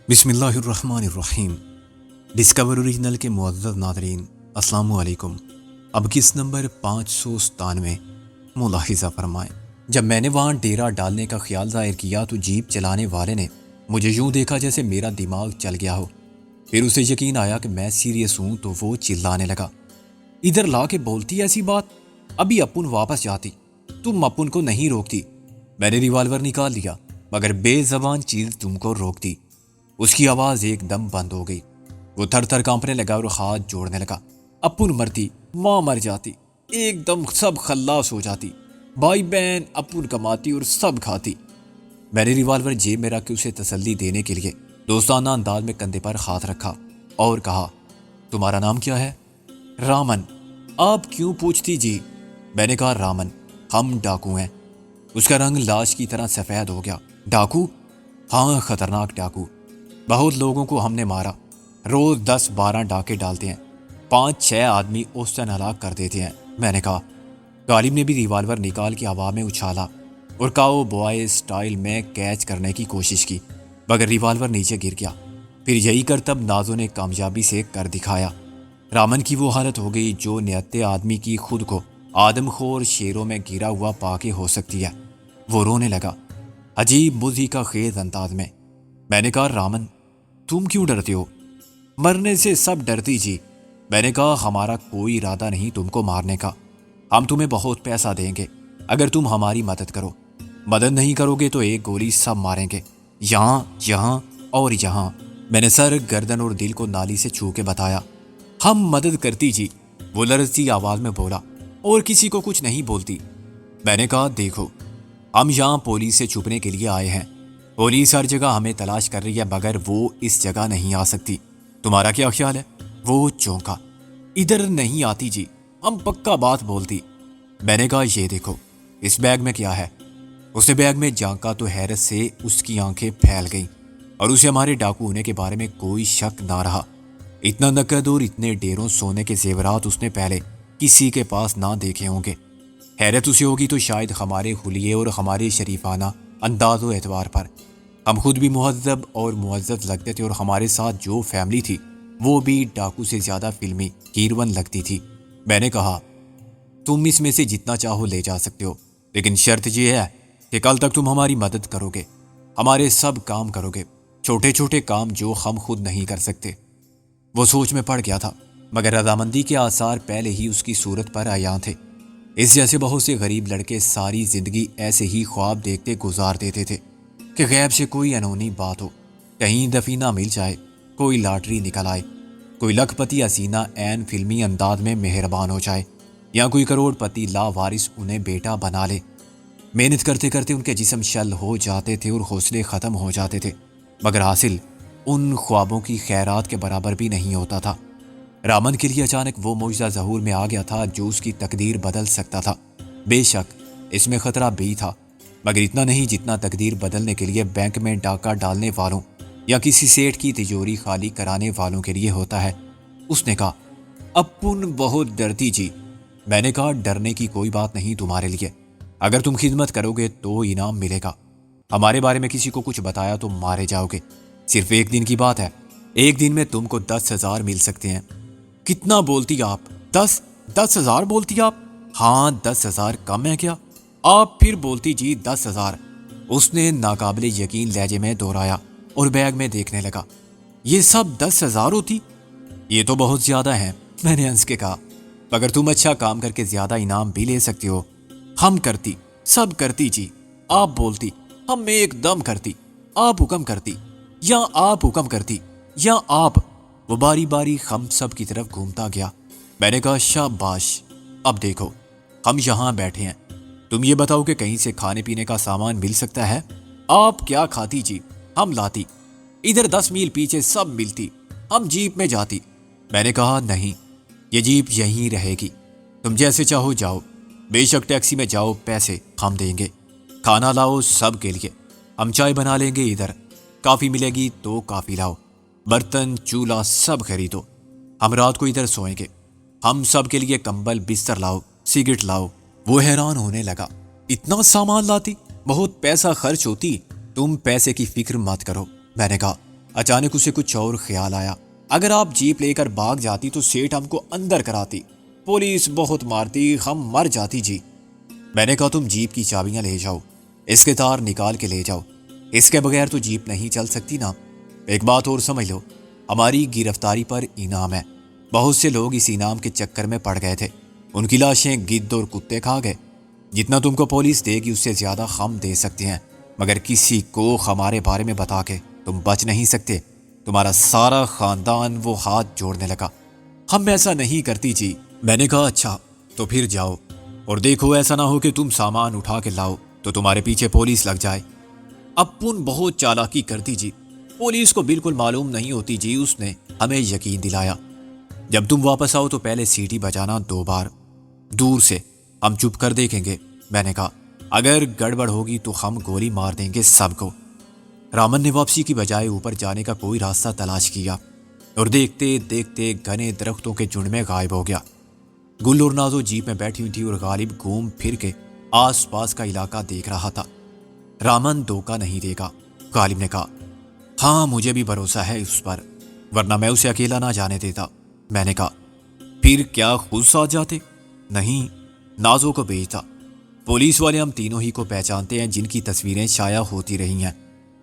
بسم اللہ الرحمن الرحیم۔ ڈسکور اوریجنل کے معزز ناظرین، السلام علیکم۔ اب کس نمبر 597 ملاحظہ فرمائیں۔ جب میں نے وہاں ڈیرا ڈالنے کا خیال ظاہر کیا تو جیپ چلانے والے نے مجھے یوں دیکھا جیسے میرا دماغ چل گیا ہو۔ پھر اسے یقین آیا کہ میں سیریس ہوں تو وہ چلانے لگا، ادھر لا کے بولتی ایسی بات، ابھی اپن واپس جاتی، تم اپن کو نہیں روکتی۔ میں نے ریوالور نکال لیا مگر بے زبان چیز تم کو روکتی۔ اس کی آواز ایک دم بند ہو گئی، وہ تھر تھر کانپنے لگا اور ہاتھ جوڑنے لگا۔ اپن مرتی، ماں مر جاتی، ایک دم سب خلاص ہو جاتی، بھائی بہن اپن کماتی اور سب کھاتی۔ میں نے ریوالور جیب میں رکھ کے اسے تسلی دینے کے لیے دوستانہ انداز میں کندھے پر ہاتھ رکھا اور کہا، تمہارا نام کیا ہے؟ رامن۔ آپ کیوں پوچھتی جی؟ میں نے کہا، رامن، ہم ڈاکو ہیں۔ اس کا رنگ لاش کی طرح سفید ہو گیا۔ ڈاکو؟ ہاں، خطرناک ڈاکو۔ بہت لوگوں کو ہم نے مارا، روز 10-12 ڈاکے ڈالتے ہیں، 5-6 آدمی اس دن ہلاک کر دیتے ہیں۔ میں نے کہا۔ غالب نے بھی ریوالور نکال کے ہوا میں اچھالا اور کاؤ بوائے سٹائل میں کیچ کرنے کی کوشش کی مگر ریوالور نیچے گر گیا۔ پھر یہی کرتب نازوں نے کامیابی سے کر دکھایا۔ رامن کی وہ حالت ہو گئی جو نہتے آدمی کی خود کو آدم خور شیروں میں گرا ہوا پا کے ہو سکتی ہے۔ وہ رونے لگا، عجیب مزی کا خیز انداز میں۔ میں نے کہا، رامن، تم کیوں ڈرتے ہو؟ مرنے سے سب ڈرتی جی۔ میں نے کہا، ہمارا کوئی ارادہ نہیں تم کو مارنے کا، ہم تمہیں بہت پیسہ دیں گے اگر تم ہماری مدد کرو۔ مدد نہیں کرو گے تو ایک گولی سب ماریں گے، یہاں، یہاں اور یہاں۔ میں نے سر، گردن اور دل کو نالی سے چھو کے بتایا۔ ہم مدد کرتی جی، وہ لرزتی آواز میں بولا، اور کسی کو کچھ نہیں بولتی۔ میں نے کہا، دیکھو، ہم یہاں پولیس سے چھپنے کے لیے آئے ہیں، پولیس ہر جگہ ہمیں تلاش کر رہی ہے مگر وہ اس جگہ نہیں آ سکتی، تمہارا کیا خیال ہے؟ وہ چونکا، ادھر نہیں آتی جی، ہم پکا بات بولتی۔ میں نے کہا، یہ دیکھو، اس بیگ میں کیا ہے؟ اس نے بیگ میں جھانکا تو حیرت سے اس کی آنکھیں پھیل گئیں اور اسے ہمارے ڈاکو ہونے کے بارے میں کوئی شک نہ رہا۔ اتنا نقد اور اتنے ڈھیروں سونے کے زیورات اس نے پہلے کسی کے پاس نہ دیکھے ہوں گے۔ حیرت اسے ہوگی تو شاید ہمارے حلیے اور ہمارے شریفانہ انداز و اعتبار پر۔ ہم خود بھی مہذب اور معزز لگتے تھے اور ہمارے ساتھ جو فیملی تھی وہ بھی ڈاکو سے زیادہ فلمی ہیروئن لگتی تھی۔ میں نے کہا، تم اس میں سے جتنا چاہو لے جا سکتے ہو، لیکن شرط یہ ہے کہ کل تک تم ہماری مدد کرو گے، ہمارے سب کام کرو گے، چھوٹے چھوٹے کام جو ہم خود نہیں کر سکتے۔ وہ سوچ میں پڑ گیا تھا مگر رضامندی کے آثار پہلے ہی اس کی صورت پر عیاں تھے۔ اس جیسے بہت سے غریب لڑکے ساری زندگی ایسے ہی خواب دیکھتے گزار دیتے تھے کہ غیب سے کوئی انہونی بات ہو، کہیں دفینہ مل جائے، کوئی لاٹری نکل آئے، کوئی لکھ پتی حسینہ عین فلمی انداز میں مہربان ہو جائے، یا کوئی کروڑ پتی لا وارث انہیں بیٹا بنا لے۔ محنت کرتے کرتے ان کے جسم شل ہو جاتے تھے اور حوصلے ختم ہو جاتے تھے مگر حاصل ان خوابوں کی خیرات کے برابر بھی نہیں ہوتا تھا۔ رامن کے لیے اچانک وہ معجزہ ظہور میں آ گیا تھا جو اس کی تقدیر بدل سکتا تھا۔ بے شک اس میں خطرہ بھی تھا مگر اتنا نہیں جتنا تقدیر بدلنے کے لیے بینک میں ڈاکہ ڈالنے والوں یا کسی سیٹ کی تجوری خالی کرانے والوں کے لیے ہوتا ہے۔ اس نے کہا، اپن بہت ڈرتی جی۔ میں نے کہا، ڈرنے کی کوئی بات نہیں تمہارے لیے، اگر تم خدمت کرو گے تو انعام ملے گا۔ ہمارے بارے میں کسی کو کچھ بتایا تو مارے جاؤ گے، صرف ایک دن کی بات ہے، ایک دن میں تم کو 10,000 مل سکتے ہیں۔ کتنا بولتی آپ؟ 10,000 بولتی آپ؟ ہاں، 10,000 کم ہے کیا؟ آپ پھر بولتی جی 10,000۔ اس نے ناقابل یقین لہجے میں دہرایا اور بیگ میں دیکھنے لگا۔ یہ سب 10,000 ہوتی؟ یہ تو بہت زیادہ ہیں، میں نے ہنس کے کہا، مگر تم اچھا کام کر کے زیادہ انعام بھی لے سکتے ہو۔ ہم کرتی، سب کرتی جی، آپ بولتی، ہم ایک دم کرتی، آپ حکم کرتی، یا آپ حکم کرتی، یا آپ۔ وہ باری باری ہم سب کی طرف گھومتا گیا۔ میں نے کہا، شاباش، اب دیکھو، ہم یہاں بیٹھے ہیں، تم یہ بتاؤ کہ کہیں سے کھانے پینے کا سامان مل سکتا ہے؟ آپ کیا کھاتی جی، ہم لاتی، ادھر 10 میل پیچھے سب ملتی، ہم جیپ میں جاتی۔ میں نے کہا، نہیں، یہ جیپ یہیں رہے گی، تم جیسے چاہو جاؤ، بے شک ٹیکسی میں جاؤ، پیسے ہم دیں گے، کھانا لاؤ سب کے لیے، ہم چائے بنا لیں گے ادھر، کافی ملے گی تو کافی لاؤ، برتن چولہا سب خریدو، ہم رات کو ادھر سوئیں گے، ہم سب کے لیے کمبل بستر لاؤ، سگریٹ لاؤ۔ وہ حیران ہونے لگا، اتنا سامان لاتی؟ بہت پیسہ خرچ ہوتی، تم پیسے کی فکر مت کرو۔ میں نے کہا، اچانک اسے کچھ اور خیال آیا، اگر آپ جیپ لے کر بھاگ جاتی تو سیٹ ہم کو اندر کراتی، پولیس بہت مارتی، ہم مر جاتی جی۔ میں نے کہا تم جیپ کی چابیاں لے جاؤ، اس کے تار نکال کے لے جاؤ، اس کے بغیر تو جیپ نہیں چل سکتی نا۔ ایک بات اور سمجھ لو، ہماری گرفتاری پر انعام ہے، بہت سے لوگ اس انعام کے چکر میں پڑ گئے تھے، ان کی لاشیں گدھ اور کتے کھا گئے۔ جتنا تم کو پولیس دے گی اس سے زیادہ ہم دے سکتے ہیں، مگر کسی کو ہمارے بارے میں بتا کے تم بچ نہیں سکتے، تمہارا سارا خاندان۔ وہ ہاتھ جوڑنے لگا، ہم ایسا نہیں کرتی جی۔ میں نے کہا اچھا تو پھر جاؤ، اور دیکھو ایسا نہ ہو کہ تم سامان اٹھا کے لاؤ تو تمہارے پیچھے پولیس لگ جائے۔ اپن بہت چالاکی کرتی جی، پولیس کو بالکل معلوم نہیں ہوتی جی، اس نے ہمیں یقین دلایا۔ جب تم واپس آؤ تو پہلے سیٹی بجانا 2 بار، دور سے، ہم چپ کر دیکھیں گے۔ میں نے کہا اگر گڑبڑ ہوگی تو ہم گولی مار دیں گے سب کو۔ رامن نے واپسی کی بجائے اوپر جانے کا کوئی راستہ تلاش کیا، اور دیکھتے دیکھتے گھنے درختوں کے جھنڈ میں غائب ہو گیا۔ گل اور نازو جیپ میں بیٹھی ہوئی تھی اور غالب گھوم پھر کے آس پاس کا علاقہ دیکھ رہا تھا۔ رامن دھوکہ نہیں دے گا، غالب نے کہا۔ ہاں مجھے بھی بھروسہ ہے اس پر، ورنہ میں اسے اکیلا نہ جانے دیتا۔ میں نے کہا پھر کیا خود ساتھ جاتے؟ نہیں، نازو کو بھیجتا۔ پولیس والے ہم تینوں ہی کو پہچانتے ہیں جن کی تصویریں شائع ہوتی رہی ہیں،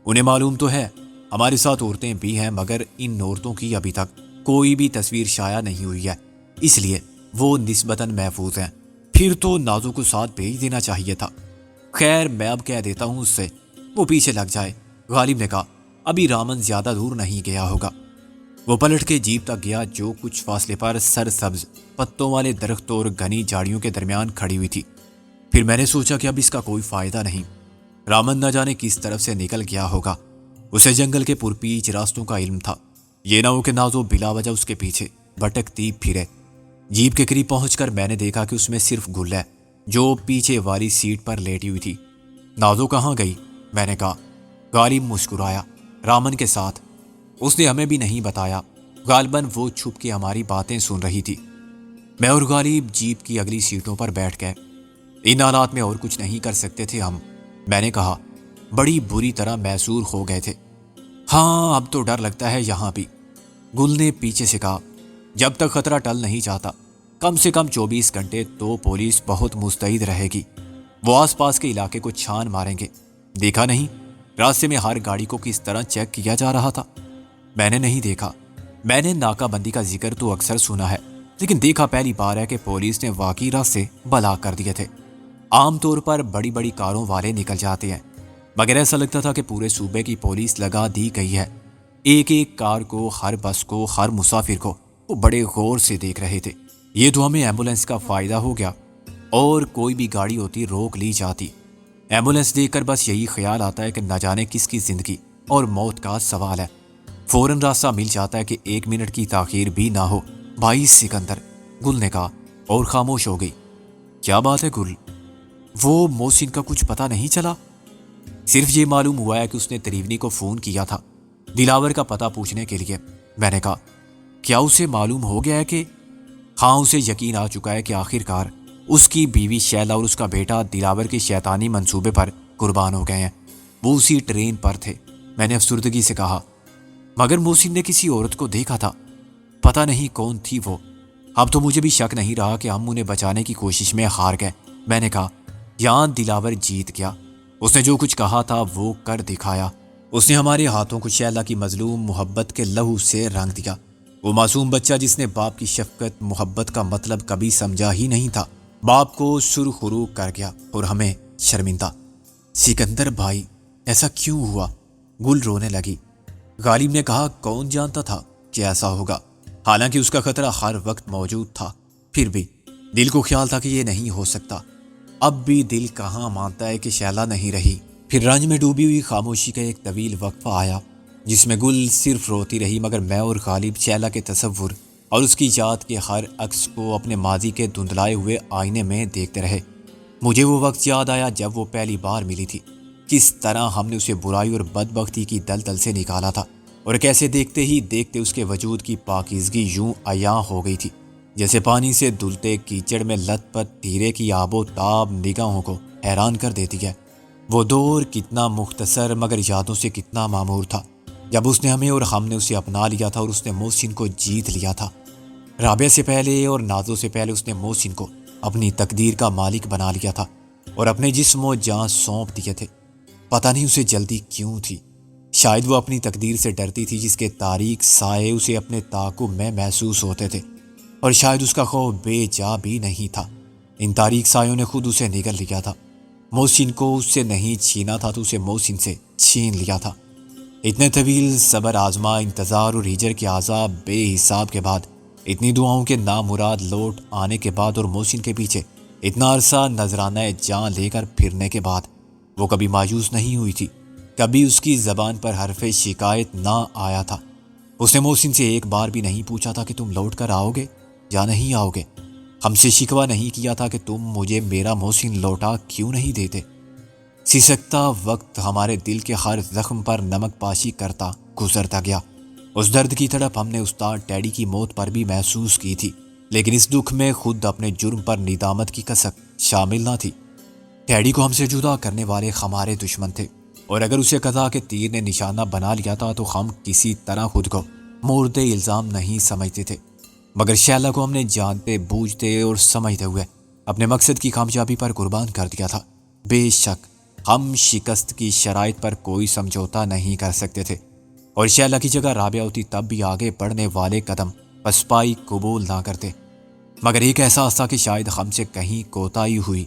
انہیں معلوم تو ہے ہمارے ساتھ عورتیں بھی ہیں، مگر ان عورتوں کی ابھی تک کوئی بھی تصویر شائع نہیں ہوئی ہے، اس لیے وہ نسبتاً محفوظ ہیں۔ پھر تو نازو کو ساتھ بھیج دینا چاہیے تھا۔ خیر میں اب کہہ دیتا ہوں اس سے، وہ پیچھے لگ جائے۔ غالب نے کہا ابھی رامن زیادہ دور نہیں گیا ہوگا۔ وہ پلٹ کے جیپ تک گیا جو کچھ فاصلے پر سرسبز پتوں والے درختوں اور گھنی جھاڑیوں کے درمیان کھڑی ہوئی تھی۔ پھر میں نے سوچا کہ اب اس کا کوئی فائدہ نہیں، رامن نہ جانے کس طرف سے نکل گیا ہوگا، اسے جنگل کے پرپیچ راستوں کا علم تھا، یہ نہ ہو کہ نازو بلا وجہ اس کے پیچھے بھٹکتی پھرے۔ جیپ کے قریب پہنچ کر میں نے دیکھا کہ اس میں صرف گل ہے جو پیچھے والی سیٹ پر لیٹی ہوئی تھی۔ نازو کہاں گئی؟ میں نے کہا۔ غالب مسکرایا، رامن کے ساتھ، اس نے ہمیں بھی نہیں بتایا، غالباً وہ چھپ کے ہماری باتیں سن رہی تھی۔ میں اور غالب جیپ کی اگلی سیٹوں پر بیٹھ گئے، ان حالات میں اور کچھ نہیں کر سکتے تھے ہم۔ میں نے کہا بڑی بری طرح محصور ہو گئے تھے۔ ہاں اب تو ڈر لگتا ہے یہاں بھی، گل نے پیچھے سے کہا۔ جب تک خطرہ ٹل نہیں جاتا، کم سے کم 24 گھنٹے تو پولیس بہت مستعد رہے گی، وہ آس پاس کے علاقے کو چھان ماریں گے۔ دیکھا نہیں راستے میں ہر گاڑی کو کس طرح چیک کیا جا رہا تھا؟ میں نے نہیں دیکھا، میں نے ناکہ بندی کا ذکر تو اکثر سنا ہے، لیکن دیکھا پہلی بار ہے کہ پولیس نے واقعی راستے بلاک کر دیے تھے۔ عام طور پر بڑی بڑی کاروں والے نکل جاتے ہیں، مگر ایسا لگتا تھا کہ پورے صوبے کی پولیس لگا دی گئی ہے، ایک ایک کار کو، ہر بس کو، ہر مسافر کو وہ بڑے غور سے دیکھ رہے تھے۔ یہ تو ہمیں ایمبولینس کا فائدہ ہو گیا، اور کوئی بھی گاڑی ہوتی روک لی جاتی۔ ایمبولینس دیکھ کر بس یہی خیال آتا ہے کہ نہ جانے کس کی زندگی اور موت کا سوال ہے، فوراً راستہ مل جاتا ہے کہ 1 منٹ کی تاخیر بھی نہ ہو۔ 22 سکندر، گل نے کہا اور خاموش ہو گئی۔ کیا بات ہے گل؟ وہ محسن کا کچھ پتہ نہیں چلا؟ صرف یہ معلوم ہوا ہے کہ اس نے تریونی کو فون کیا تھا دلاور کا پتہ پوچھنے کے لیے۔ میں نے کہا کیا اسے معلوم ہو گیا ہے کہ؟ ہاں اسے یقین آ چکا ہے کہ آخر کار اس کی بیوی شیلا اور اس کا بیٹا دلاور کے شیطانی منصوبے پر قربان ہو گئے ہیں، وہ اسی ٹرین پر تھے۔ میں نے افسردگی سے کہا مگر محسن نے کسی عورت کو دیکھا تھا، پتہ نہیں کون تھی وہ۔ اب تو مجھے بھی شک نہیں رہا کہ ہم انہیں بچانے کی کوشش میں ہار گئے۔ میں نے کہا یہاں دلاور جیت گیا، اس نے جو کچھ کہا تھا وہ کر دکھایا، اس نے ہمارے ہاتھوں کو شیلا کی مظلوم محبت کے لہو سے رنگ دیا۔ وہ معصوم بچہ جس نے باپ کی شفقت محبت کا مطلب کبھی سمجھا ہی نہیں تھا، باپ کو سرخرو کر گیا اور ہمیں شرمندہ۔ سکندر بھائی ایسا کیوں ہوا؟ گل رونے لگی۔ غالب نے کہا کون جانتا تھا کہ ایسا ہوگا، حالانکہ اس کا خطرہ ہر وقت موجود تھا، پھر بھی دل کو خیال تھا کہ یہ نہیں ہو سکتا۔ اب بھی دل کہاں مانتا ہے کہ شیلا نہیں رہی۔ پھر رنج میں ڈوبی ہوئی خاموشی کا ایک طویل وقفہ آیا جس میں گل صرف روتی رہی، مگر میں اور غالب شیلا کے تصور اور اس کی یاد کے ہر عکس کو اپنے ماضی کے دھندلائے ہوئے آئینے میں دیکھتے رہے۔ مجھے وہ وقت یاد آیا جب وہ پہلی بار ملی تھی، کس طرح ہم نے اسے برائی اور بدبختی کی دلدل سے نکالا تھا، اور کیسے دیکھتے ہی دیکھتے اس کے وجود کی پاکیزگی یوں عیاں ہو گئی تھی جیسے پانی سے دھلتے کیچڑ میں لت پت دھیرے کی آب و تاب نگاہوں کو حیران کر دیتی ہے۔ وہ دور کتنا مختصر مگر یادوں سے کتنا معمور تھا۔ جب اس نے ہمیں اور ہم نے اسے اپنا لیا تھا اور اس نے محسن کو جیت لیا تھا۔ رابعہ سے پہلے اور نازو سے پہلے اس نے محسن کو اپنی تقدیر کا مالک بنا لیا تھا اور اپنے جسم و جان سونپ دیے تھے۔ پتہ نہیں اسے جلدی کیوں تھی۔ شاید وہ اپنی تقدیر سے ڈرتی تھی جس کے تاریک سائے اسے اپنے تعاقب میں محسوس ہوتے تھے، اور شاید اس کا خوف بے جا بھی نہیں تھا۔ ان تاریک سایوں نے خود اسے نگل لیا تھا۔ محسن کو اس سے نہیں چھینا تھا تو اسے محسن سے چھین لیا تھا۔ اتنے طویل صبر آزما انتظار اور ہجر کے عذاب بے حساب کے بعد، اتنی دعاؤں کے نامراد لوٹ آنے کے بعد اور محسن کے پیچھے اتنا عرصہ نذرانہ جان لے کر پھرنے کے بعد، وہ کبھی مایوس نہیں ہوئی تھی۔ کبھی اس کی زبان پر حرف شکایت نہ آیا تھا۔ اس نے محسن سے ایک بار بھی نہیں پوچھا تھا کہ تم لوٹ کر آؤ گے یا نہیں آؤ گے۔ ہم سے شکوہ نہیں کیا تھا کہ تم مجھے میرا محسن لوٹا کیوں نہیں دیتے۔ سسکتا وقت ہمارے دل کے ہر زخم پر نمک پاشی کرتا گزرتا گیا۔ اس درد کی تڑپ ہم نے استاد ٹیڈی کی موت پر بھی محسوس کی تھی، لیکن اس دکھ میں خود اپنے جرم پر ندامت کی کسک شامل نہ تھی۔ ٹیڈی کو ہم سے جدا کرنے والے ہمارے دشمن تھے، اور اگر اسے قضا کے تیر نے نشانہ بنا لیا تھا تو ہم کسی طرح خود کو مورد الزام نہیں سمجھتے تھے، مگر شیلا کو ہم نے جانتے بوجھتے اور سمجھتے ہوئے اپنے مقصد کی کامیابی پر قربان کر دیا تھا۔ بے شک ہم شکست کی شرائط پر کوئی سمجھوتا نہیں کر سکتے تھے، اور شیلا کی جگہ رابعہ ہوتی تب بھی آگے بڑھنے والے قدم پسپائی قبول نہ کرتے، مگر ایک احساس تھا کہ شاید ہم سے کہیں کوتاہی ہوئی،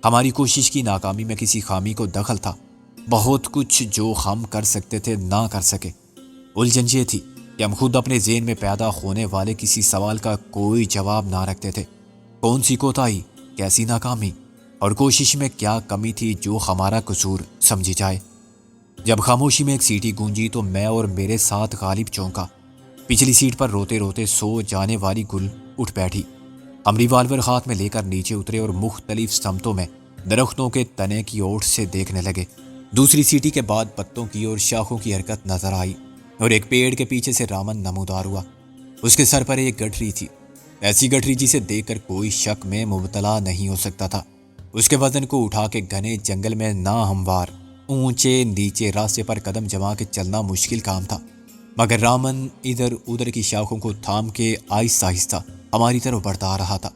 ہماری کوشش کی ناکامی میں کسی خامی کو دخل تھا، بہت کچھ جو ہم کر سکتے تھے نہ کر سکے۔ الجھن یہ تھی کہ ہم خود اپنے ذہن میں پیدا ہونے والے کسی سوال کا کوئی جواب نہ رکھتے تھے۔ کون سی کوتاہی، کیسی ناکامی اور کوشش میں کیا کمی تھی جو ہمارا قصور سمجھی جائے؟ جب خاموشی میں ایک سیٹی گونجی تو میں اور میرے ساتھ غالب چونکا۔ پچھلی سیٹ پر روتے روتے سو جانے والی گل اٹھ بیٹھی۔ ہم ریوالور ہاتھ میں لے کر نیچے اترے اور مختلف سمتوں میں درختوں کے تنے کی اوٹ سے دیکھنے لگے۔ دوسری سیٹی کے بعد پتوں کی اور شاخوں کی حرکت نظر آئی، اور ایک پیڑ کے پیچھے سے رامن نمودار ہوا۔ اس کے سر پر ایک گٹھری تھی، ایسی گٹھری جسے دیکھ کر کوئی شک میں مبتلا نہیں ہو سکتا تھا۔ اس کے وزن کو اٹھا کے گھنے جنگل میں ناہموار اونچے نیچے راستے پر قدم جما کے چلنا مشکل کام تھا، مگر رامن ادھر ادھر کی شاخوں کو تھام کے آہستہ آہستہ ہماری طرف بڑھتا آ رہا تھا۔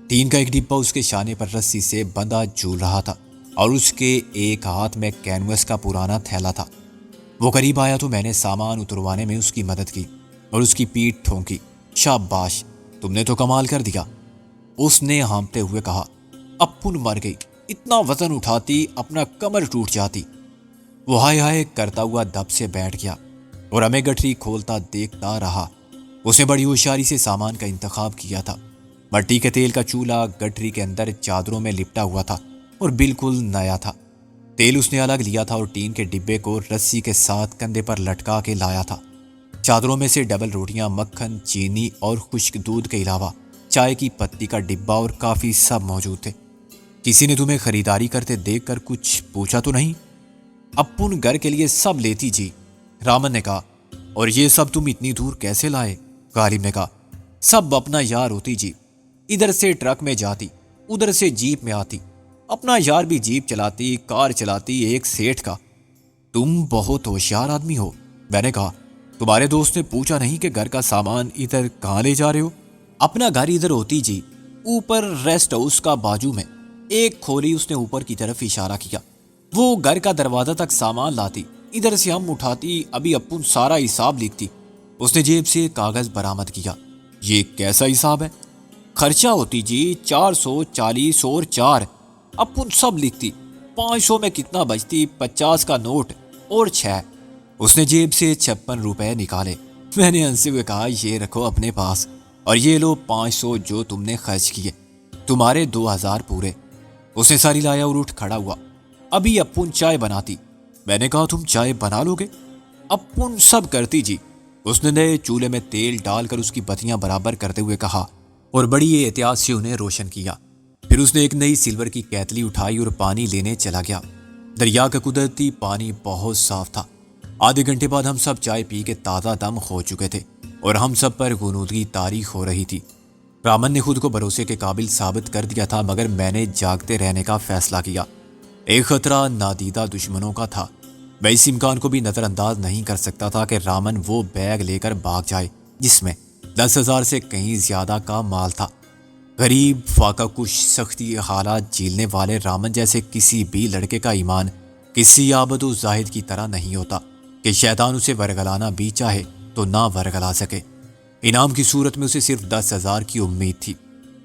ٹین کا ایک ڈبہ اس کے شانے پر رسی سے بندھا جھول رہا تھا، اور اس کے ایک ہاتھ میں کینوس کا پرانا تھیلا تھا۔ وہ قریب آیا تو میں نے سامان اتروانے میں اس کی مدد کی اور اس کی پیٹھ ٹھونکی۔ شاباش، تم نے تو کمال کر دیا، اس نے ہانپتے ہوئے کہا۔ اپن مر گئی، اتنا وزن اٹھاتی اپنا کمر ٹوٹ جاتی۔ وہ ہائے ہائے کرتا ہوا دب سے بیٹھ گیا اور ہمیں گٹھری کھولتا دیکھتا رہا۔ اس نے بڑی ہوشیاری سے سامان کا انتخاب کیا تھا۔ مٹی کے تیل کا چولہا گٹھری کے اندر چادروں میں لپٹا ہوا تھا اور بالکل نیا تھا۔ تیل اس نے الگ لیا تھا اور ٹین کے ڈبے کو رسی کے ساتھ کندھے پر لٹکا کے لایا تھا۔ چادروں میں سے ڈبل روٹیاں، مکھن، چینی اور خشک دودھ کے علاوہ چائے کی پتی کا ڈبہ اور کافی سب موجود تھے۔ کسی نے تمہیں خریداری کرتے دیکھ کر کچھ پوچھا تو نہیں؟ اپن گھر کے لیے سب لیتی جی، رامن نے کہا۔ اور یہ سب تم اتنی دور کیسے لائے؟ غالب نے کہا۔ سب اپنا یار ہوتی جی، ادھر سے ٹرک میں جاتی، ادھر سے جیپ میں آتی، اپنا یار بھی جیپ چلاتی، کار چلاتی، ایک سیٹھ کا۔ تم بہت ہوشیار آدمی ہو، میں نے کہا۔ تمہارے دوست نے پوچھا نہیں کہ گھر کا سامان ادھر کہاں لے جا رہے ہو؟ اپنا گھر ادھر ہوتی جی، اوپر ریسٹ ہاؤس کا بازو میں۔ ایک کھولی، اس نے اوپر کی طرف اشارہ کیا۔ وہ گھر کا دروازہ تک سامان لاتی، ادھر سے ہم اٹھاتی، ابھی اپن سارا حساب لکھتی۔ اس نے جیب سے کاغذ برآمد کیا۔ یہ کیسا حساب ہے؟ خرچہ ہوتی جی 440 اور 4، اپن سب لکھتی۔ 500 میں کتنا بچتی؟ 50 کا نوٹ اور 6۔ اس نے جیب سے 56 روپے نکالے۔ میں نے ہنستے ہوئے کہا، یہ رکھو اپنے پاس، اور یہ لو 500 جو تم نے خرچ کیے، تمہارے 2000 پورے۔ اس نے ساری لایا اور اٹھ کھڑا ہوا۔ ابھی اپن چائے بناتی۔ میں نے کہا، تم چائے بنا لو گے؟ اپن سب کرتی جی، اس نے نئے چولہے میں تیل ڈال کر اس کی بتیاں برابر کرتے ہوئے کہا، اور بڑی احتیاط سے انہیں روشن کیا۔ پھر اس نے ایک نئی سلور کی کیتلی اٹھائی اور پانی لینے چلا گیا۔ دریا کا قدرتی پانی بہت صاف تھا۔ آدھے گھنٹے بعد ہم سب چائے پی کے تازہ دم ہو چکے تھے اور ہم سب پر غنودگی طاری ہو رہی تھی۔ رامن نے خود کو بھروسے کے قابل ثابت کر دیا تھا، مگر میں نے جاگتے رہنے کا فیصلہ کیا۔ ایک خطرہ نادیدہ دشمنوں کا تھا، میں اس امکان کو بھی نظر انداز نہیں کر سکتا تھا کہ رامن وہ بیگ لے کر بھاگ جائے جس میں 10,000 سے کہیں زیادہ کا مال تھا۔ غریب، فاقہ کش، سختی حالات جھیلنے والے رامن جیسے کسی بھی لڑکے کا ایمان کسی عابد و زاہد کی طرح نہیں ہوتا کہ شیطان اسے ورگلانا بھی چاہے تو نہ ورگلا سکے۔ انعام کی صورت میں اسے صرف 10,000 کی امید تھی۔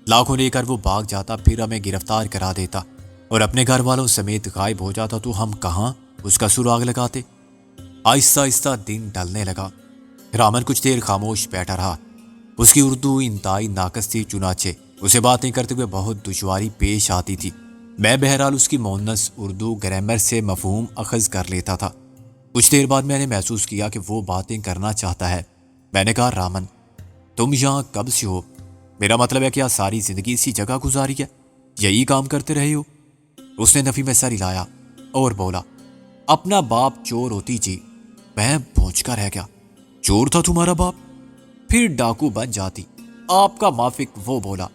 لاکھوں لے کر وہ بھاگ جاتا، پھر ہمیں گرفتار کرا دیتا اور اپنے گھر والوں سمیت غائب ہو جاتا تو ہم کہاں اس کا سراغ لگاتے۔ آہستہ آہستہ دن ڈلنے لگا۔ رامن کچھ دیر خاموش بیٹھا رہا۔ اس کی اردو انتہائی ناقص تھی، چنانچہ اسے باتیں کرتے ہوئے بہت دشواری پیش آتی تھی۔ میں بہرحال اس کی مونس اردو گرامر سے مفہوم اخذ کر لیتا تھا۔ کچھ دیر بعد میں نے محسوس کیا کہ وہ باتیں کرنا چاہتا ہے۔ میں نے کہا، رامن تم یہاں کب سے ہو؟ میرا مطلب ہے کیا ساری زندگی اسی جگہ گزاری ہے؟ یہی کام کرتے رہے ہو؟ اس نے نفی میں سر ہلایا اور بولا، اپنا باپ چور ہوتی جی۔ میں پہنچ کر رہ گیا۔ چور تھا تمہارا باپ؟ پھر ڈاکو بن جاتی۔ آپ کا موافق وہ بولا،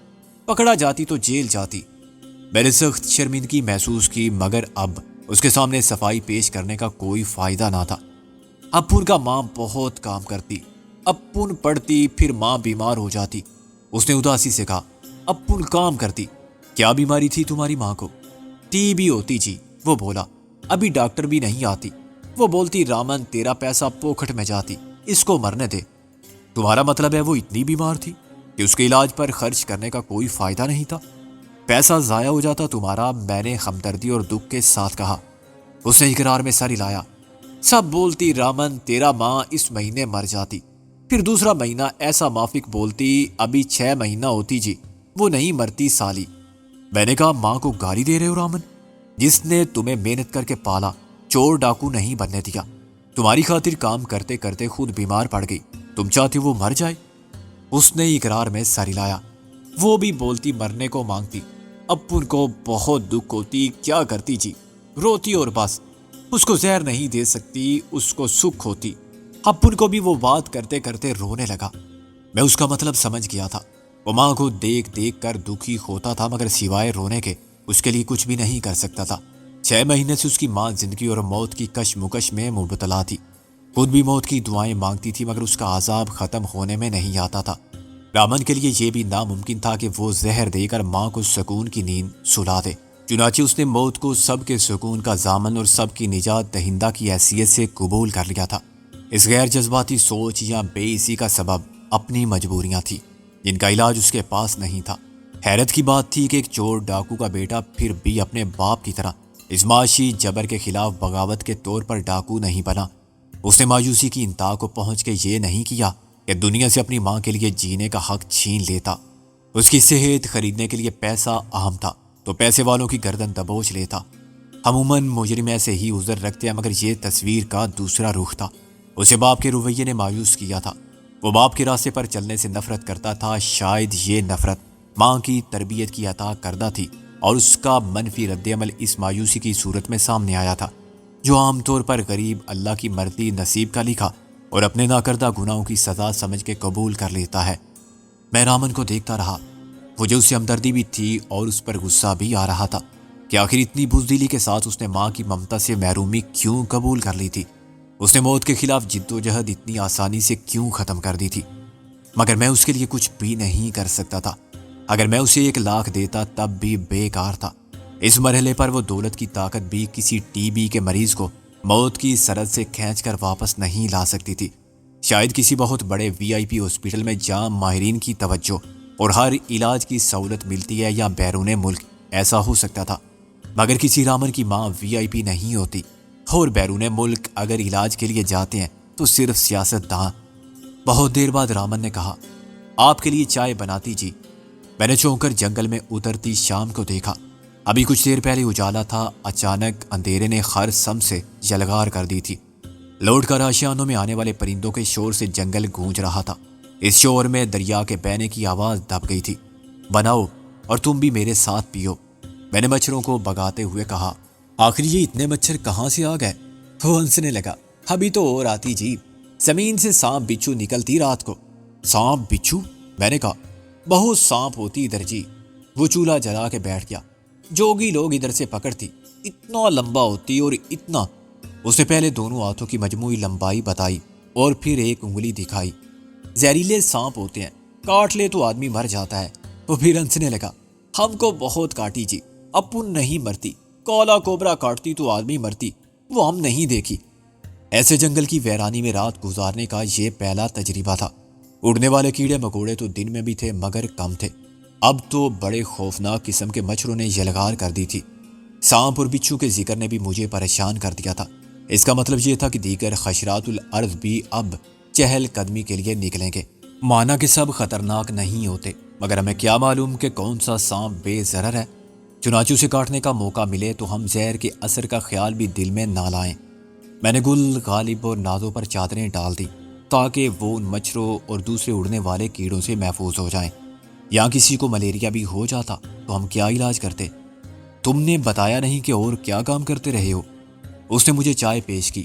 پکڑا جاتی تو جیل جاتی۔ میں نے سخت شرمندگی محسوس کی، مگر اب اس کے سامنے صفائی پیش کرنے کا کوئی فائدہ نہ تھا۔ اپن کا ماں بہت کام کرتی، اپن پڑھتی، پھر ماں بیمار ہو جاتی۔ اس نے اداسی سے کہا، اپن کام کرتی؟ کیا بیماری تھی تمہاری ماں کو؟ ٹی بی ہوتی جی، وہ بولا۔ ابھی ڈاکٹر بھی نہیں آتی۔ وہ بولتی، رامن تیرا پیسہ پوکھٹ میں جاتی، اس کو مرنے دے۔ تمہارا مطلب ہے وہ اتنی بیمار تھی کہ اس کے علاج پر خرچ کرنے کا کوئی فائدہ نہیں تھا؟ پیسہ ضائع ہو جاتا تمہارا؟ میں نے ہمدردی اور دکھ کے ساتھ کہا۔ اس نے اقرار میں سر ہلایا۔ سب بولتی، رامن تیرا ماں اس مہینے مر جاتی۔ پھر دوسرا مہینہ ایسا موافق بولتی، ابھی 6 مہینہ ہوتی جی، وہ نہیں مرتی سالی۔ میں نے کہا، ماں کو گالی دے رہے ہو رامن؟ جس نے تمہیں محنت کر کے پالا، چور ڈاکو نہیں بننے دیا، تمہاری خاطر کام کرتے کرتے خود بیمار پڑ گئی، تم چاہتی وہ مر جائے؟ اس نے اقرار میں سر ہلایا۔ وہ بھی بولتی، مرنے کو مانگتی، اپن کو بہت دکھ ہوتی، کیا کرتی جی؟ روتی اور بس۔ اس کو زہر نہیں دے سکتی، اس کو سکھ ہوتی۔ اپن کو بھی وہ بات کرتے کرتے رونے لگا۔ میں اس کا مطلب سمجھ گیا تھا۔ وہ ماں کو دیکھ دیکھ کر دکھی ہوتا تھا، مگر سوائے رونے کے اس کے لیے کچھ بھی نہیں کر سکتا تھا۔ 6 مہینے سے اس کی ماں زندگی اور موت کی کشمکش میں مبتلا تھی۔ خود بھی موت کی دعائیں مانگتی تھی، مگر اس کا عذاب ختم ہونے میں نہیں آتا تھا۔ رامن کے لیے یہ بھی ناممکن تھا کہ وہ زہر دے کر ماں کو سکون کی نیند سلا دے۔ چنانچہ اس نے موت کو سب کے سکون کا ضامن اور سب کی نجات دہندہ کی حیثیت سے قبول کر لیا تھا۔ اس غیر جذباتی سوچ یا بے اسی کا سبب اپنی مجبوریاں تھیں، جن کا علاج اس کے پاس نہیں تھا۔ حیرت کی بات تھی کہ ایک چور ڈاکو کا بیٹا پھر بھی اپنے باپ کی طرح اس معاشی جبر کے خلاف بغاوت کے طور پر ڈاکو نہیں بنا۔ اس نے مایوسی کی انتہا کو پہنچ کے یہ نہیں کیا کہ دنیا سے اپنی ماں کے لیے جینے کا حق چھین لیتا۔ اس کی صحت خریدنے کے لیے پیسہ اہم تھا تو پیسے والوں کی گردن دبوچ لیتا۔ عموماً مجرم ایسے ہی عذر رکھتے ہیں، مگر یہ تصویر کا دوسرا رخ تھا۔ اسے باپ کے رویے نے مایوس کیا تھا۔ وہ باپ کے راستے پر چلنے سے نفرت کرتا تھا۔ شاید یہ نفرت ماں کی تربیت کی عطا کردہ تھی اور اس کا منفی رد عمل اس مایوسی کی صورت میں سامنے آیا تھا، جو عام طور پر غریب اللہ کی مرضی نصیب کا لکھا اور اپنے ناکردہ گناہوں کی سزا سمجھ کے قبول کر لیتا ہے۔ میں رامن کو دیکھتا رہا۔ مجھے اس سے ہمدردی بھی تھی اور اس پر غصہ بھی آ رہا تھا کہ آخر اتنی بزدلی کے ساتھ اس نے ماں کی ممتا سے محرومی کیوں قبول کر لی تھی؟ اس نے موت کے خلاف جد و جہد اتنی آسانی سے کیوں ختم کر دی تھی؟ مگر میں اس کے لیے کچھ بھی نہیں کر سکتا تھا۔ اگر میں اسے 1 لاکھ دیتا تب بھی بیکار تھا۔ اس مرحلے پر وہ دولت کی طاقت بھی کسی ٹی بی کے مریض کو موت کی سرحد سے کھینچ کر واپس نہیں لا سکتی تھی۔ شاید کسی بہت بڑے VIP ہاسپٹل میں جہاں ماہرین کی توجہ اور ہر علاج کی سہولت ملتی ہے یا بیرون ملک ایسا ہو سکتا تھا، مگر کسی رامن کی ماں VIP نہیں ہوتی، اور بیرون ملک اگر علاج کے لیے جاتے ہیں تو صرف سیاست داں۔ بہت دیر بعد رامن نے کہا، آپ کے لیے چائے بناتی جی۔ میں نے چونک کر جنگل میں اترتی شام کو دیکھا۔ ابھی کچھ دیر پہلے اجالا تھا، اچانک اندھیرے نے خر سم سے یلغار کر دی تھی۔ لوٹ کر آشیانوں میں آنے والے پرندوں کے شور سے جنگل گونج رہا تھا۔ اس شور میں دریا کے بہنے کی آواز دب گئی تھی۔ بناؤ اور تم بھی میرے ساتھ پیو، میں نے مچھروں کو بگاتے ہوئے کہا۔ آخر یہ اتنے مچھر کہاں سے آ گئے؟ وہ ہنسنے لگا۔ ابھی تو اور آتی جی، زمین سے سانپ بچھو نکلتی رات کو۔ سانپ بچھو؟ میں نے کہا، بہت سانپ ہوتی ادھر جی۔ وہ چولہا جلا کے بیٹھ گیا۔ جوگی لوگ ادھر سے پکڑتی، اتنا لمبا ہوتی اور اتنا۔ اس نے پہلے دونوں ہاتھوں کی مجموعی لمبائی بتائی اور پھر ایک انگلی دکھائی۔ زہریلے سانپ ہوتے ہیں، کاٹ لے تو آدمی مر جاتا ہے۔ وہ پھر ہنسنے لگا۔ ہم کو بہت کاٹی جی، اپن نہیں مرتی۔ کولا کوبرا کاٹتی تو آدمی مرتی، وہ ہم نہیں دیکھی۔ ایسے جنگل کی ویرانی میں رات گزارنے کا یہ پہلا تجربہ تھا۔ اڑنے والے کیڑے مکوڑے تو دن میں بھی تھے مگر کم تھے، اب تو بڑے خوفناک قسم کے مچھروں نے یلغار کر دی تھی۔ سانپ اور بچھو کے ذکر نے بھی مجھے پریشان کر دیا تھا۔ اس کا مطلب یہ تھا کہ دیگر خشرات الارض بھی اب چہل قدمی کے لیے نکلیں گے۔ مانا کہ سب خطرناک نہیں ہوتے، مگر ہمیں کیا معلوم کہ کون سا سانپ بے ضرر ہے۔ چنانچہ اسے کاٹنے کا موقع ملے تو ہم زہر کے اثر کا خیال بھی دل میں نہ لائیں۔ میں نے گل، غالب اور نازوں پر چادریں ڈال دی تاکہ وہ ان مچھروں اور دوسرے اڑنے والے کیڑوں سے محفوظ ہو جائیں۔ یا کسی کو ملیریا بھی ہو جاتا تو ہم کیا علاج کرتے؟ تم نے بتایا نہیں کہ اور کیا کام کرتے رہے ہو؟ اس نے مجھے چائے پیش کی۔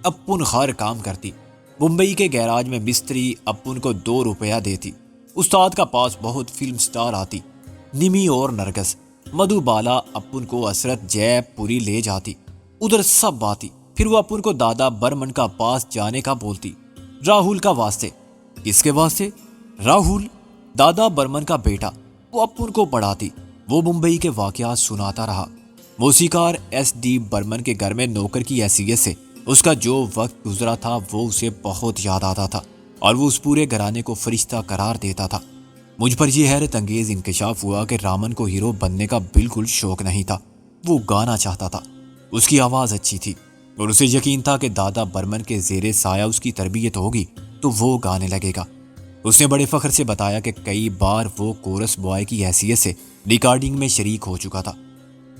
اپن ہر کام کرتی۔ ممبئی کے گیراج میں مستری اپن کو 2 روپیہ دیتی۔ استاد کا پاس بہت فلم سٹار آتی، نمی اور نرگس۔ مدھو بالا اپن کو عصرت جے پوری لے جاتی، ادھر سب آتی۔ پھر وہ اپن کو دادا برمن کا پاس جانے کا بولتی، راہل کا واسطے۔ کس کے واسطے؟ راہل دادا برمن کا بیٹا، وہ اپن کو پڑھاتی۔ وہ ممبئی کے واقعات سناتا رہا۔ موسیقار ایس ڈی برمن کے گھر میں نوکر کی حیثیت سے اس کا جو وقت گزرا تھا وہ اسے بہت یاد آتا تھا اور وہ اس پورے گھرانے کو فرشتہ قرار دیتا تھا۔ مجھ پر یہ حیرت انگیز انکشاف ہوا کہ رامن کو ہیرو بننے کا بالکل شوق نہیں تھا، وہ گانا چاہتا تھا۔ اس کی آواز اچھی تھی اور اسے یقین تھا کہ دادا برمن کے زیر سایہ اس کی تربیت ہوگی تو وہ گانے لگے گا۔ اس نے بڑے فخر سے بتایا کہ کئی بار وہ کورس بوائے کی حیثیت سے ریکارڈنگ میں شریک ہو چکا تھا۔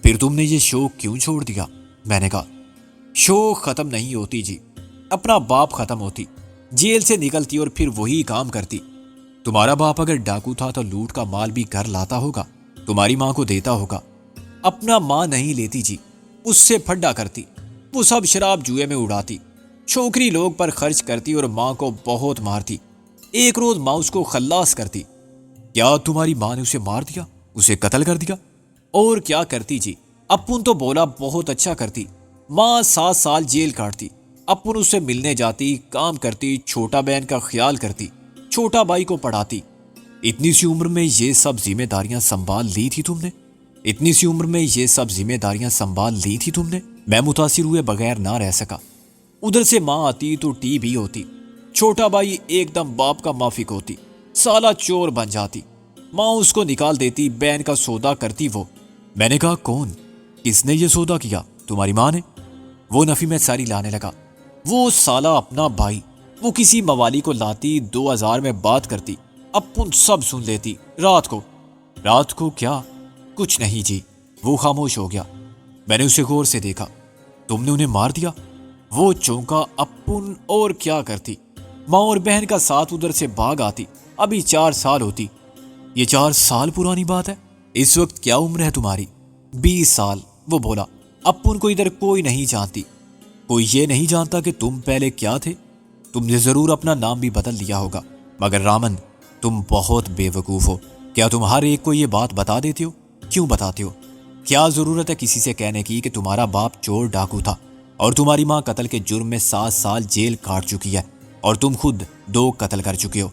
پھر تم نے یہ شوق کیوں چھوڑ دیا؟ میں نے کہا، شوق ختم نہیں ہوتی جی، اپنا باپ ختم ہوتی، جیل سے نکلتی اور پھر وہی کام کرتی۔ تمہارا باپ اگر ڈاکو تھا تو لوٹ کا مال بھی گھر لاتا ہوگا، تمہاری ماں کو دیتا ہوگا۔ اپنا ماں نہیں لیتی جی، اس سے پھڈا کرتی، وہ سب شراب جوئے میں اڑاتی، چھوکری لوگ پر خرچ کرتی اور ماں کو بہت مارتی۔ ایک روز ماں اس کو خلاص کرتی۔ کیا تمہاری ماں نے اسے مار دیا، اسے قتل کر دیا؟ اور کیا کرتی جی، اپن تو بولا بہت اچھا کرتی۔ ماں 7 سال جیل کاٹتی، اپن اس سے ملنے جاتی، کام کرتی، چھوٹا بہن کا خیال کرتی، چھوٹا بھائی کو پڑھاتی۔ اتنی سی عمر میں یہ سب ذمہ داریاں سنبھال لی تھی تم نے؟ اتنی سی عمر میں یہ سب ذمہ داریاں سنبھال لی تھی تم نے؟ میں متاثر ہوئے بغیر نہ رہ سکا۔ ادھر سے ماں آتی تو ٹی بھی ہوتی، چھوٹا بھائی ایک دم باپ کا موافق ہوتی، سالہ چور بن جاتی، ماں اس کو نکال دیتی، بہن کا سودا کرتی وہ۔ میں نے کہا، کون؟ کس نے یہ سودا کیا؟ تمہاری ماں نے؟ وہ نفی میں ساری لانے لگا۔ وہ سالہ اپنا بھائی، وہ کسی موالی کو لاتی، 2000 میں بات کرتی، اپن سب سن لیتی۔ رات کو کیا؟ کچھ نہیں جی۔ وہ خاموش ہو گیا۔ میں نے اسے غور سے دیکھا۔ تم نے انہیں مار دیا؟ وہ چونکا۔ اپن اور کیا کرتی؟ ماں اور بہن کا ساتھ ادھر سے بھاگ آتی، ابھی 4 سال ہوتی۔ یہ 4 سال پرانی بات ہے؟ اس وقت کیا عمر ہے تمہاری؟ 20 سال۔ وہ بولا، اپن کو ادھر کوئی نہیں جانتی، کوئی یہ نہیں جانتا کہ تم پہلے کیا تھے۔ تم نے ضرور اپنا نام بھی بدل لیا ہوگا، مگر رامن تم بہت بے وقوف ہو۔ کیا تم ہر ایک کو یہ بات بتا دیتے ہو؟ کیوں بتاتے ہو؟ کیا ضرورت ہے کسی سے کہنے کی کہ تمہارا باپ چور ڈاکو تھا اور تمہاری ماں قتل کے جرم میں 7 سال جیل کاٹ چکی ہے اور تم خود 2 قتل کر چکے ہو؟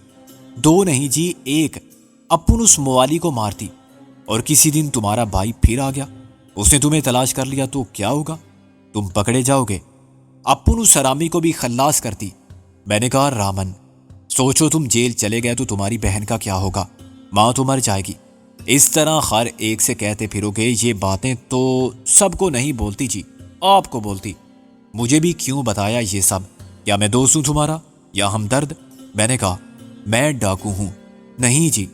2 نہیں جی، 1۔ اپن اس موالی کو مارتی اور کسی دن تمہارا بھائی پھر آ گیا، اس نے تمہیں تلاش کر لیا تو کیا ہوگا؟ تم پکڑے جاؤ گے۔ اپن اس حرامی کو بھی خلاص کرتی۔ میں نے کہا، رامن سوچو، تم جیل چلے گئے تو تمہاری بہن کا کیا ہوگا؟ ماں تو مر جائے گی۔ اس طرح ہر ایک سے کہتے پھرو گے یہ باتیں تو سب کو نہیں بولتی جی، آپ کو بولتی۔ مجھے بھی کیوں بتایا یہ سب؟ کیا میں دوست ہوں تمہارا یا ہمدرد؟ میں نے کہا، میں ڈاکو ہوں۔ نہیں جی،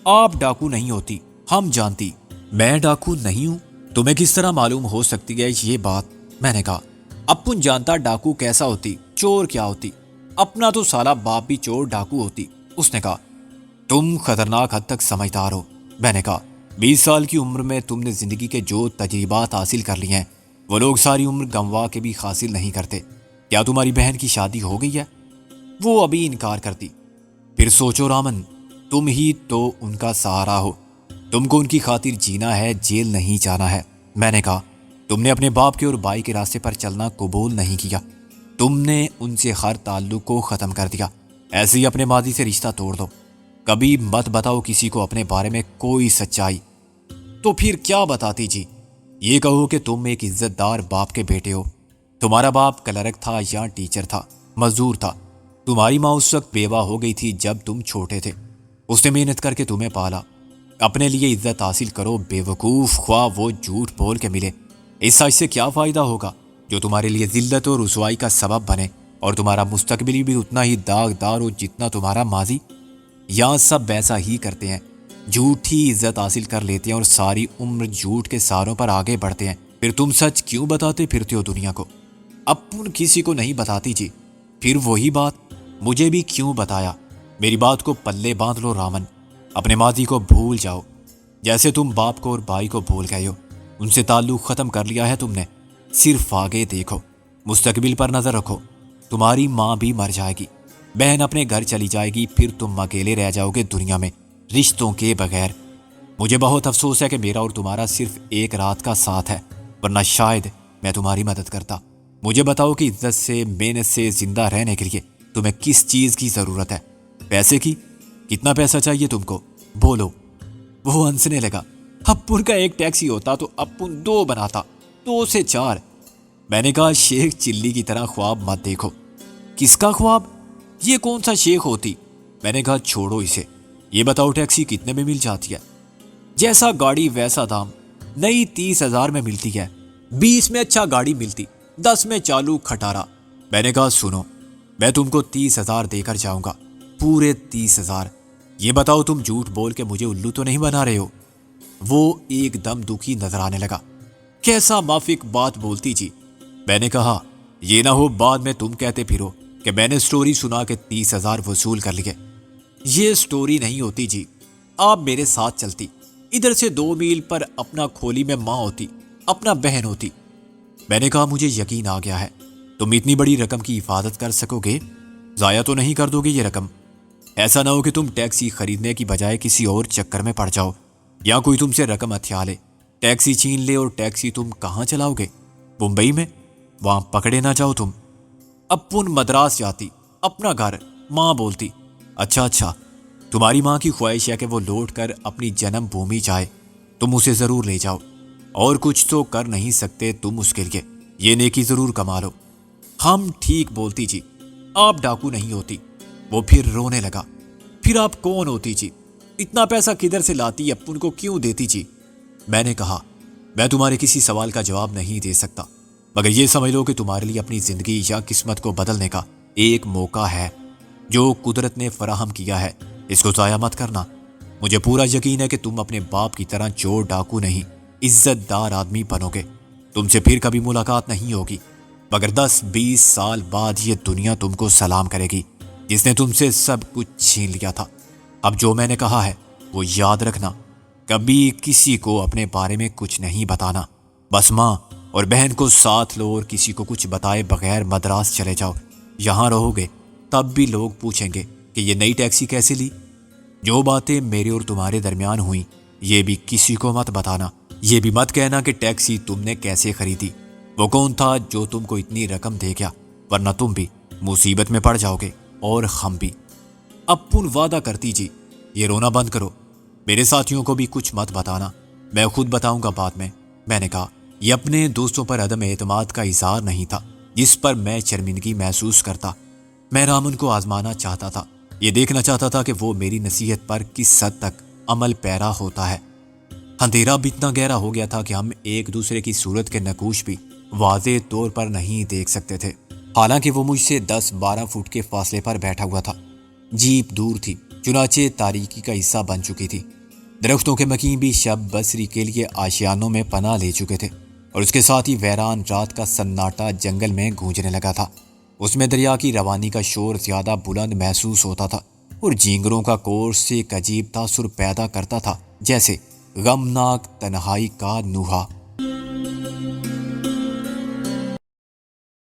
آپ ڈاکو نہیں ہوتی، ہم جانتی۔ میں ڈاکو نہیں ہوں؟ تمہیں کس طرح معلوم ہو سکتی ہے یہ بات؟ میں نے کہا، اپن جانتا ڈاکو کیسا ہوتی، چور کیا ہوتی، اپنا تو سالہ باپ بھی چور ڈاکو ہوتی۔ اس نے کہا، تم خطرناک حد تک سمجھدار ہو۔ میں نے کہا، 20 سال کی عمر میں تم نے زندگی کے جو تجربات حاصل کر لی ہیں وہ لوگ ساری عمر گنوا کے بھی حاصل نہیں کرتے۔ کیا تمہاری بہن کی شادی ہو گئی ہے؟ وہ ابھی انکار کرتی۔ پھر سوچو رامن، تم ہی تو ان کا سہارا ہو، تم کو ان کی خاطر جینا ہے، جیل نہیں جانا ہے۔ میں نے کہا، تم نے اپنے باپ کے اور بھائی کے راستے پر چلنا قبول نہیں کیا، تم نے ان سے ہر تعلق کو ختم کر دیا۔ ایسے ہی اپنے ماضی سے رشتہ توڑ دو، کبھی مت بتاؤ کسی کو اپنے بارے میں کوئی سچائی۔ تو پھر کیا بتاتی جی؟ یہ کہو کہ تم ایک عزت دار باپ کے بیٹے ہو، تمہارا باپ کلرک تھا یا ٹیچر تھا، مزدور تھا، تمہاری ماں اس وقت بیوہ ہو گئی تھی جب تم چھوٹے تھے، اس نے محنت کر کے تمہیں پالا۔ اپنے لیے عزت حاصل کرو بے وقوف، خواہ وہ جھوٹ بول کے ملے۔ اس سچ سے کیا فائدہ ہوگا جو تمہارے لیے ذلت اور رسوائی کا سبب بنے، اور تمہارا مستقبل بھی اتنا ہی داغدار ہو جتنا تمہارا ماضی۔ یہاں سب ویسا ہی کرتے ہیں، جھوٹی عزت حاصل کر لیتے ہیں اور ساری عمر جھوٹ کے سہاروں پر آگے بڑھتے ہیں۔ پھر تم سچ کیوں بتاتے پھرتے ہو دنیا کو؟ اپن کسی کو نہیں بتاتی جی۔ پھر وہی بات، مجھے بھی کیوں بتایا؟ میری بات کو پلے باندھ لو رامن، اپنے ماضی کو بھول جاؤ، جیسے تم باپ کو اور بھائی کو بھول گئے ہو۔ ان سے تعلق ختم کر لیا ہے تم نے، صرف آگے دیکھو، مستقبل پر نظر رکھو۔ تمہاری ماں بھی مر جائے گی، بہن اپنے گھر چلی جائے گی، پھر تم اکیلے رہ جاؤ گے دنیا میں رشتوں کے بغیر۔ مجھے بہت افسوس ہے کہ میرا اور تمہارا صرف ایک رات کا ساتھ ہے، ورنہ شاید میں تمہاری مدد کرتا۔ مجھے بتاؤ کہ عزت سے، محنت سے زندہ رہنے کے لیے تمہیں کس چیز کی ضرورت ہے؟ پیسے کی؟ کتنا پیسہ چاہیے تم کو؟ بولو۔ وہ ہنسنے لگا۔ اپن کا ایک ٹیکسی ہوتا تو اپن 2 بناتا، 2 سے 4۔ میں نے کہا شیخ چلی کی طرح خواب مت دیکھو۔ کس کا خواب؟ یہ کون سا شیخ ہوتی؟ میں نے کہا چھوڑو اسے، یہ بتاؤ ٹیکسی کتنے میں مل جاتی ہے؟ جیسا گاڑی ویسا دام، نئی 30,000 میں ملتی ہے، 20 میں اچھا گاڑی ملتی، 10 میں چالو کھٹارا۔ میں نے کہا سنو، میں تم کو 30,000 دے کر جاؤں گا، پورے 30,000۔ یہ بتاؤ تم جھوٹ بول کے مجھے الو تو نہیں بنا رہے ہو؟ وہ ایک دم دکھی نظر آنے لگا۔ کیسا مافک بات بولتی جی؟ میں نے کہا یہ نہ ہو بعد میں تم کہتے پھرو کہ میں نے سٹوری سنا کے 30,000 وصول کر لیے۔ یہ سٹوری نہیں ہوتی جی، آپ میرے ساتھ چلتی، ادھر سے 2 میل پر اپنا کھولی میں ماں ہوتی، اپنا بہن ہوتی۔ میں نے کہا مجھے یقین آ گیا ہے، تم اتنی بڑی رقم کی حفاظت کر سکو گے، ضائع تو نہیں کر دو گے یہ رقم؟ ایسا نہ ہو کہ تم ٹیکسی خریدنے کی بجائے کسی اور چکر میں پڑ جاؤ، یا کوئی تم سے رقم ہتھیا لے، ٹیکسی چھین لے، اور ٹیکسی تم کہاں چلاؤ گے؟ ممبئی میں؟ وہاں پکڑے نہ جاؤ تم۔ اپن مدراس جاتی، اپنا گھر۔ ماں بولتی اچھا، تمہاری ماں کی خواہش ہے کہ وہ لوٹ کر اپنی جنم بھومی جائے، تم اسے ضرور لے جاؤ، اور کچھ تو کر نہیں سکتے تم اس کے لیے، یہ نیکی ضرور کما لو۔ ہم ٹھیک بولتی جی، آپ ڈاکو نہیں ہوتی۔ وہ پھر رونے لگا۔ پھر آپ کون ہوتی جی؟ اتنا پیسہ کدھر سے لاتی، اپن کو کیوں دیتی جی؟ میں نے کہا میں تمہارے کسی سوال کا جواب نہیں دے سکتا، مگر یہ سمجھ لو کہ تمہارے لیے اپنی زندگی یا قسمت کو بدلنے کا ایک موقع ہے جو قدرت نے فراہم کیا ہے، اس کو ضائع مت کرنا۔ مجھے پورا یقین ہے کہ تم اپنے باپ کی طرح چور ڈاکو نہیں، عزت دار آدمی بنو گے۔ تم سے پھر کبھی ملاقات نہیں ہوگی، مگر 10-20 سال بعد یہ دنیا تم کو سلام کرے گی جس نے تم سے سب کچھ چھین لیا تھا۔ اب جو میں نے کہا ہے وہ یاد رکھنا، کبھی کسی کو اپنے بارے میں کچھ نہیں بتانا، بس ماں اور بہن کو ساتھ لو، اور کسی کو کچھ بتائے بغیر مدراس چلے جاؤ۔ یہاں رہو گے تب بھی لوگ پوچھیں گے کہ یہ نئی ٹیکسی کیسے لی؟ جو باتیں میرے اور تمہارے درمیان ہوئیں یہ بھی کسی کو مت بتانا، یہ بھی مت کہنا کہ ٹیکسی تم نے کیسے خریدی، وہ کون تھا جو تم کو اتنی رقم دے گیا، ورنہ تم بھی مصیبت میں پڑ جاؤ گے اور ہم بھی۔ اپن وعدہ کرتی جی، یہ رونا بند کرو، میرے ساتھیوں کو بھی کچھ مت بتانا، میں خود بتاؤں گا بعد میں۔ میں نے کہا یہ اپنے دوستوں پر عدم اعتماد کا اظہار نہیں تھا جس پر میں شرمندگی محسوس کرتا۔ میں رامن کو آزمانا چاہتا تھا، یہ دیکھنا چاہتا تھا کہ وہ میری نصیحت پر کس حد تک عمل پیرا ہوتا ہے۔ اندھیرا بھی اتنا گہرا ہو گیا تھا کہ ہم ایک دوسرے کی صورت کے نقوش بھی واضح طور پر نہیں دیکھ سکتے تھے، حالانکہ وہ مجھ سے 10-12 فٹ کے فاصلے پر بیٹھا ہوا تھا۔ جیپ دور تھی، چنانچہ تاریکی کا حصہ بن چکی تھی۔ درختوں کے مکین بھی شب بصری کے لیے آشیانوں میں پناہ لے چکے تھے، اور اس کے ساتھ ہی ویران رات کا سناٹا جنگل میں گونجنے لگا تھا۔ اس میں دریا کی روانی کا شور زیادہ بلند محسوس ہوتا تھا، اور جینگروں کا کور سے ایک عجیب تاثر پیدا کرتا تھا، جیسے غمناک تنہائی کا نوحہ۔